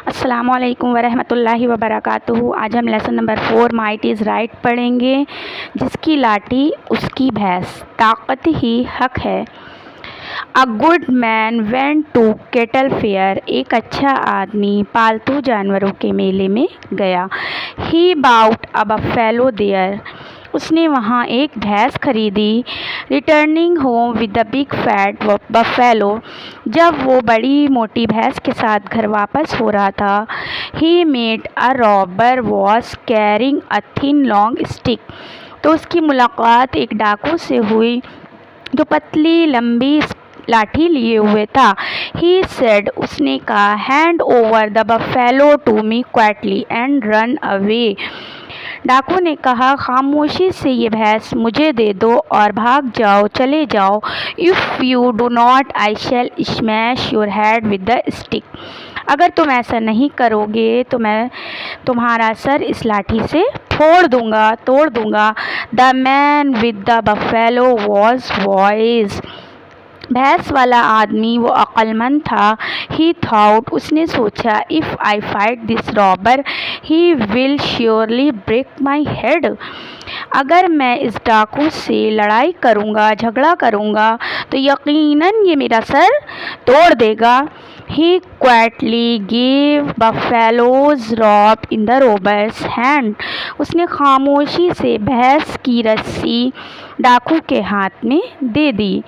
अस्सलामुअलैकुम वरहमतुल्लाहि वबरकातुहू। आज हम lesson number 4 might is right पढ़ेंगे। जिसकी लाठी उसकी भैंस, ताकत ही हक है। A good man went to cattle fair. एक अच्छा आदमी पालतू जानवरों के मेले में गया। He bought a buffalo there. उसने वहाँ एक भैंस खरीदी। Returning home with the big fat buffalo. जब वो बड़ी मोटी भैंस के साथ घर वापस हो रहा था, he met a robber was carrying a thin long stick. तो उसकी मुलाकात एक डाकू से हुई जो पतली लंबी लाठी लिए हुए था। ही सेड, उसने कहा, hand over the buffalo to me quietly and run away. डाकू ने कहा, खामोशी से ये भैंस मुझे दे दो और भाग जाओ, चले जाओ। If you do not I shall smash your head with the stick. अगर तुम ऐसा नहीं करोगे तो मैं तुम्हारा सर इस लाठी से तोड़ दूंगा। The man with the buffalo was voice. भैंस वाला आदमी वो अक्लमंद था। ही थॉट, उसने सोचा, if I fight this robber he will surely break my head. अगर मैं इस डाकू से लड़ाई करूँगा, झगड़ा करूँगा, तो यकीनन ये मेरा सर तोड़ देगा। He quietly gave buffalo's rope in the robber's hand. उसने खामोशी से भैंस की रस्सी डाकू के हाथ में दे दी।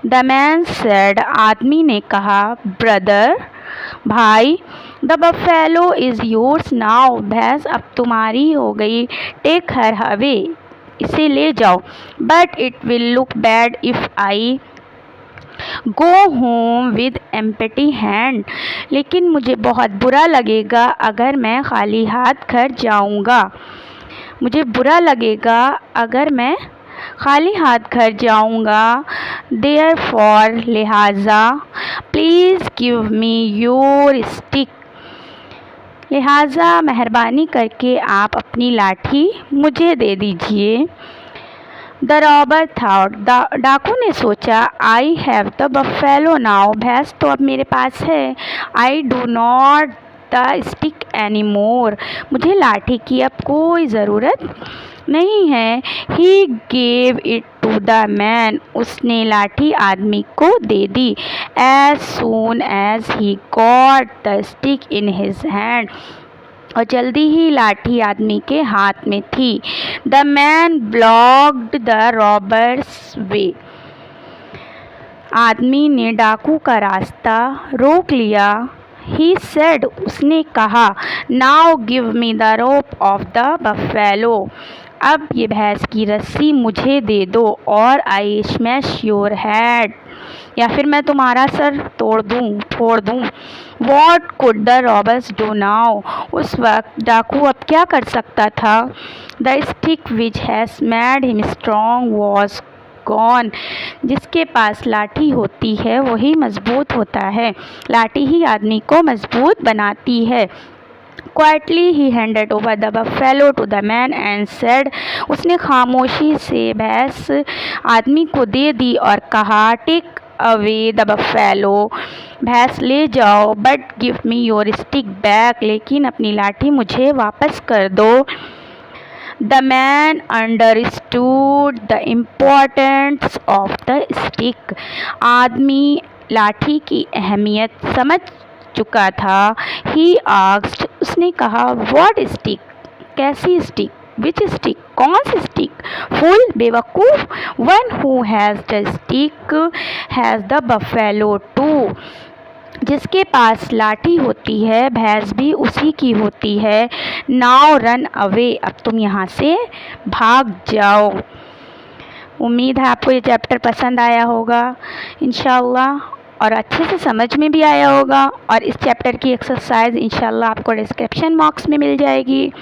द मैन सेड, आदमी ने कहा, ब्रदर, भाई, the buffalo is yours now. भैंस अब तुम्हारी हो गई। टेक हर अवे, इसे ले जाओ। But it will look bad if I go home with empty hand. लेकिन मुझे बहुत बुरा लगेगा अगर मैं खाली हाथ घर जाऊंगा। देयर फॉर, लिहाजा, please give me your stick. लिहाजा मेहरबानी करके आप अपनी लाठी मुझे दे दीजिए। द रॉबर थॉट, डाकू ने सोचा, I have the buffalo now. भैंस तो अब मेरे पास है। I do not the stick any more. मुझे लाठी की अब कोई ज़रूरत नहीं है। He gave it to the man. उसने लाठी आदमी को दे दी। As soon as he got the stick in his hand. और जल्दी ही लाठी आदमी के हाथ में थी। The man blocked the robber's way. आदमी ने डाकू का रास्ता रोक लिया। ही सेड, उसने कहा, now give me the rope of the buffalo. अब ये भैंस की रस्सी मुझे दे दो और आई स्मैश योर हेड, या फिर मैं तुम्हारा सर फोड़ दूँ। What could the robbers do now. उस वक्त डाकू अब क्या कर सकता था। The stick which has made him strong was gone. जिसके पास लाठी होती है वही मजबूत होता है। लाठी ही आदमी को मजबूत बनाती है। Quietly he handed over the buffalo to the man and said, उसने खामोशी से भैंस आदमी को दे दी और कहा, टेक अवे द बफेलो। भैंस ले जाओ, but give me your stick back. लेकिन अपनी लाठी मुझे वापस कर दो। The man understood the importance of the stick. आदमी लाठी की अहमियत समझ चुका था। ही आस्क्ड, उसने कहा, व्हाट स्टिक, कैसी स्टिक, विच स्टिक, कौन सी स्टिक। फूल, बेवकूफ़, one who has the stick has the buffalo too. जिसके पास लाठी होती है भैंस भी उसी की होती है। नाउ रन अवे, अब तुम यहाँ से भाग जाओ। उम्मीद है आपको ये चैप्टर पसंद आया होगा इंशाअल्लाह, और अच्छे से समझ में भी आया होगा। और इस चैप्टर की एक्सरसाइज इंशाअल्लाह आपको डिस्क्रिप्शन बॉक्स में मिल जाएगी।